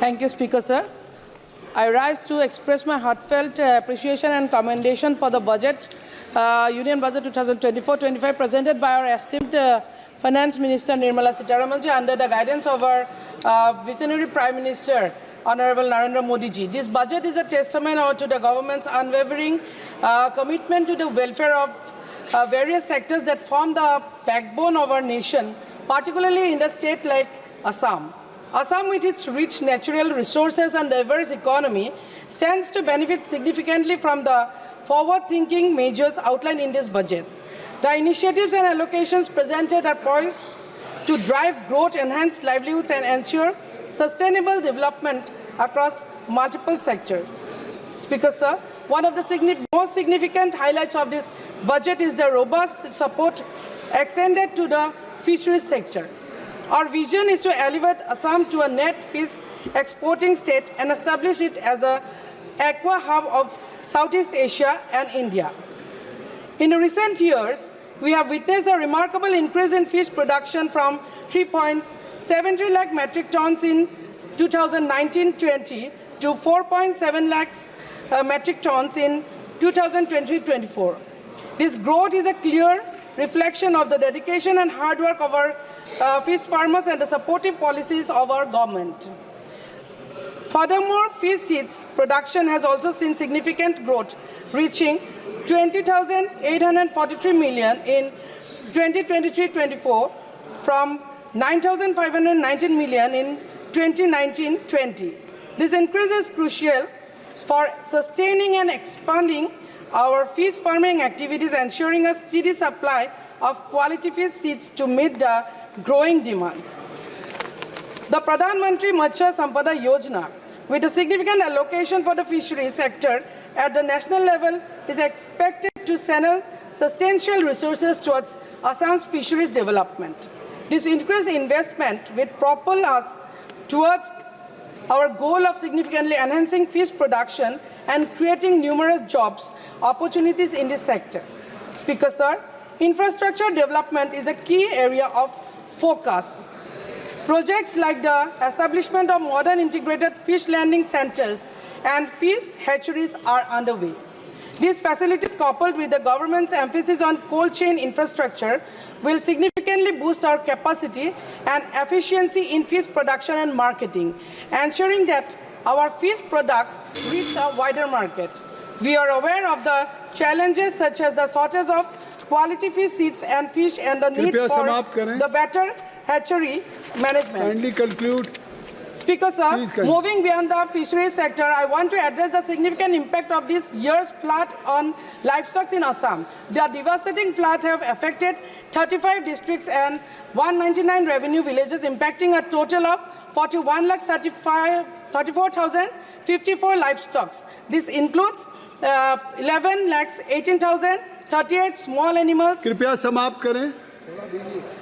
Thank you, Speaker, sir. I rise to express my heartfelt appreciation and commendation for the budget, Union Budget 2024-25, presented by our esteemed Finance Minister Nirmala Sitharaman under the guidance of our visionary Prime Minister, Honorable Narendra Modi ji. This budget is a testament to the government's unwavering commitment to the welfare of various sectors that form the backbone of our nation, particularly in the state like Assam. Assam, with its rich natural resources and diverse economy, stands to benefit significantly from the forward-thinking measures outlined in this budget. The initiatives and allocations presented are poised to drive growth, enhance livelihoods, and ensure sustainable development across multiple sectors. Speaker, sir, one of the most significant highlights of this budget is the robust support extended to the fisheries sector. Our vision is to elevate Assam to a net fish exporting state and establish it as an aqua hub of Southeast Asia and India. In recent years, we have witnessed a remarkable increase in fish production from 3.73 lakh metric tons in 2019-20 to 4.7 lakhs metric tons in 2020-24. This growth is a clear reflection of the dedication and hard work of our fish farmers and the supportive policies of our government. Furthermore, fish seeds production has also seen significant growth, reaching 20,843 million in 2023-24 from 9,519 million in 2019-20. This increase is crucial for sustaining and expanding our fish farming activities, ensuring a steady supply of quality fish seeds to meet the growing demands. The Pradhan Mantri Matsya Sampada Yojana, with a significant allocation for the fisheries sector at the national level, is expected to channel substantial resources towards Assam's fisheries development. This increased investment will propel us towards our goal of significantly enhancing fish production and creating numerous jobs opportunities in this sector. Speaker, sir, infrastructure development is a key area of focus. Projects like the establishment of modern integrated fish landing centers and fish hatcheries are underway. These facilities, coupled with the government's emphasis on cold chain infrastructure, will significantly boost our capacity and efficiency in fish production and marketing, ensuring that our fish products reach a wider market. We are aware of the challenges such as the shortage of quality fish seeds and fish and the need for the better hatchery management. Kindly conclude. Speaker, sir, moving beyond the fisheries sector, I want to address the significant impact of this year's flood on livestock in Assam. The devastating floods have affected 35 districts and 199 revenue villages, impacting a total of 41,34,054 livestock. This includes 11,18,038 small animals. कृपया समाप्त करें.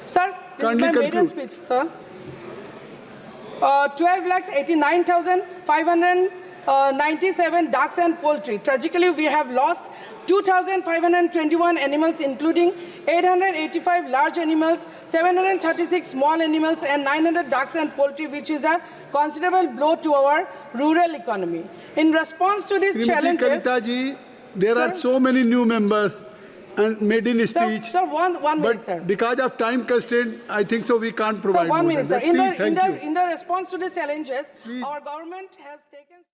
Sir, this is my maiden speech, sir. 12,89,597 ducks and poultry. Tragically, we have lost 2,521 animals, including 885 large animals, 736 small animals, and 900 ducks and poultry, which is a considerable blow to our rural economy. In response to these challenges, Kalita ji, there are so many new members and maiden speech. Sir, one minute, sir. Because of time constraint, I think so we can't provide. Sir, 1 minute, sir. In the the response to these challenges, our government has taken